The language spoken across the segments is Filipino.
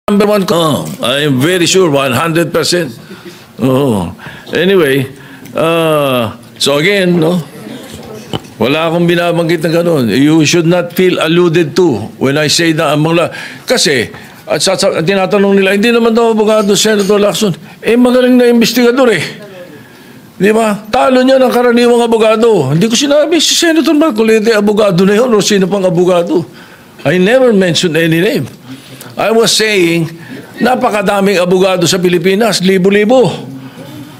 number one. I'm very sure, 100%. Oh. Anyway, so again, no, wala akong binabanggit na gano'n. You should not feel alluded to when I say that. Kasi, at tinatanong nila, hindi naman daw abogado, Senator Lacson. Magaling na investigador eh. Di ba? Talo niya ng karaniwang abogado. Hindi ko sinabi si Senator Marcoleta, abogado na yun o sino pang abogado. I never mentioned any name. I was saying, napakadaming abogado sa Pilipinas, libo-libo.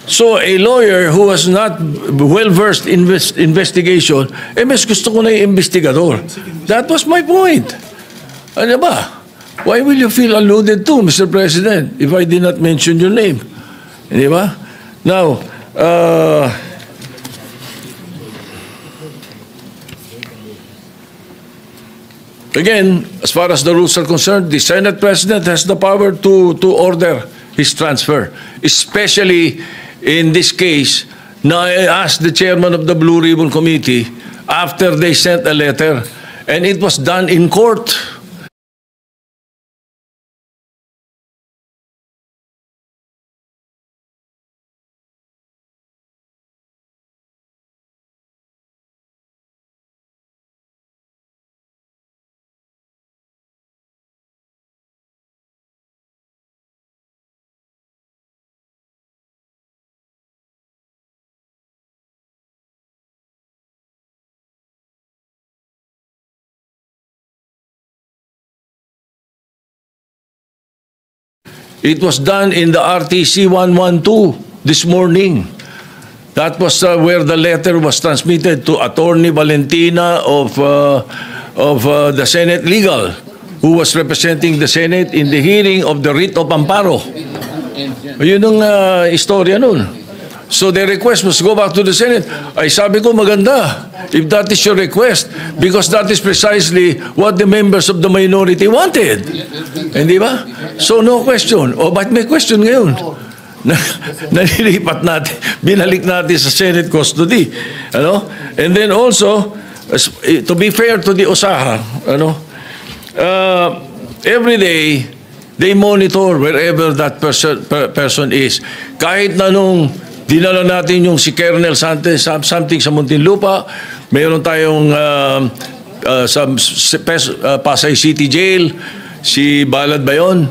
So, a lawyer who was not well-versed in investigation, mas gusto ko na yung investigador. That was my point. Ano ba? Why will you feel alluded to, Mr. President, if I did not mention your name? Di ba? Now, again, as far as the rules are concerned, the Senate President has the power to order his transfer, especially in this case. Now, I asked the chairman of the Blue Ribbon Committee after they sent a letter, and it was done in court. It was done in the RTC 112 this morning. That was where the letter was transmitted to Attorney Valentina of the Senate Legal, who was representing the Senate in the hearing of the writ of amparo. Yun ang istorya nun. So the request was go back to the Senate. Ay sabi ko maganda if that is your request, because that is precisely what the members of the minority wanted. Hindi ba? So no question. O ba't may question ngayon? Nalilipat natin, binalik natin sa Senate custody. Ano? And then also, to be fair to the OSAHA, every day, they monitor wherever that person is. Kahit na nung dinala natin yung si Colonel something sa Muntinlupa, mayroon tayong sa Pasay City Jail, si Balad ba yun?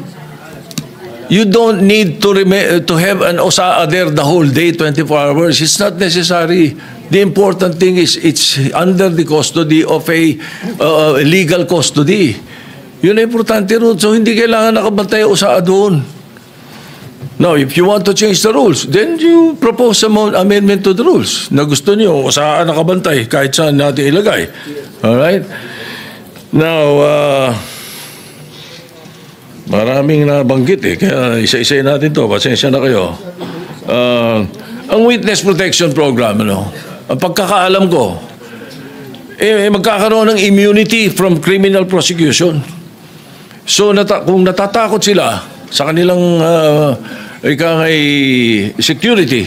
You don't need to have an OSAA there the whole day, 24 hours. It's not necessary. The important thing is it's under the custody of a legal custody. Yun ang importante ron. So hindi kailangan nakabantay OSAA doon. Now, if you want to change the rules, then you propose some amendment to the rules na gusto niyo OSAA nakabantay kahit saan natin ilagay. Alright? Now, maraming nabanggit kaya isa-isay natin to. Pasensya na kayo. Ang Witness Protection Program, ang pagkakaalam ko, magkakaroon ng immunity from criminal prosecution. So, kung natatakot sila sa kanilang security,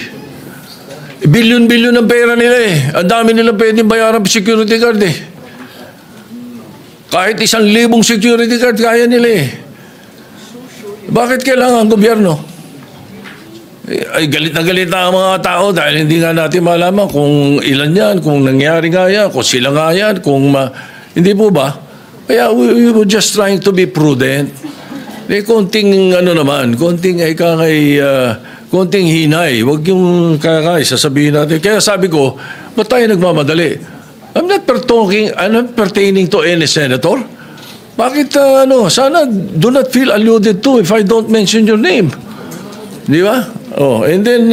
billion-billion ang pera nila Ang dami nilang pwedeng bayaran security guard Kahit 1,000 security guard kaya nila Bakit kailangan ang gobyerno? Ay galit na ang mga tao dahil hindi nga natin malaman kung ilan yan, kung nangyari nga yan, kung sila nga yan, hindi po ba? Kaya we were just trying to be prudent. Konting konting hinay. Huwag yung sasabihin natin. Kaya sabi ko, ba't tayo nagmamadali? I'm not pertaining to any senator. Bakit, sana do not feel alluded to if I don't mention your name. Di ba? And then,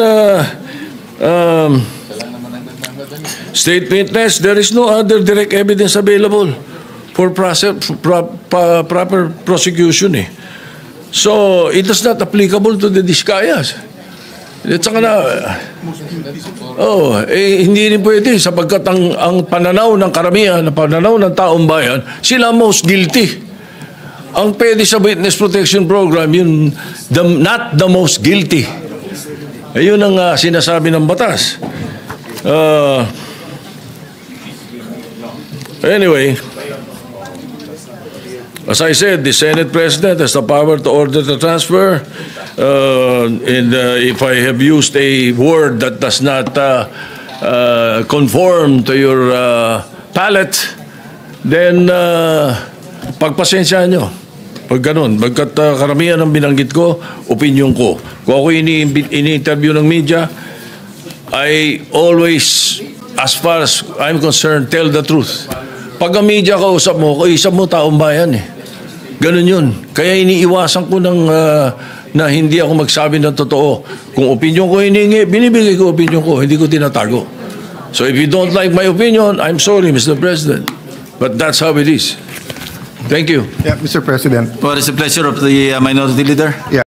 state witness, there is no other direct evidence available for proper prosecution So, it is not applicable to the Discayas. At saka hindi rin pwede sapagkat ang pananaw ng karamihan, ang pananaw ng taong bayan, sila most guilty. Ang pwede sa Witness Protection Program, yun, not the most guilty. Ayun ang sinasabi ng batas. Anyway, As I said, the Senate President has the power to order the transfer. And if I have used a word that does not conform to your palate, then pagpasensyahan nyo. Pag ganun, bagkat karamihan ng binanggit ko, opinion ko. Kung ako ini-interview ng media, I always, as far as I'm concerned, tell the truth. Pag ang media kausap mo taong bayan eh. Ganun yun. Kaya iniiwasan ko na hindi ako magsabi ng totoo. Kung opinion ko hiningi, binibigay ko opinion ko, hindi ko tinatago. So if you don't like my opinion, I'm sorry, Mr. President. But that's how it is. Thank you. Yeah, Mr. President. What is the pleasure of the minority leader? Yeah.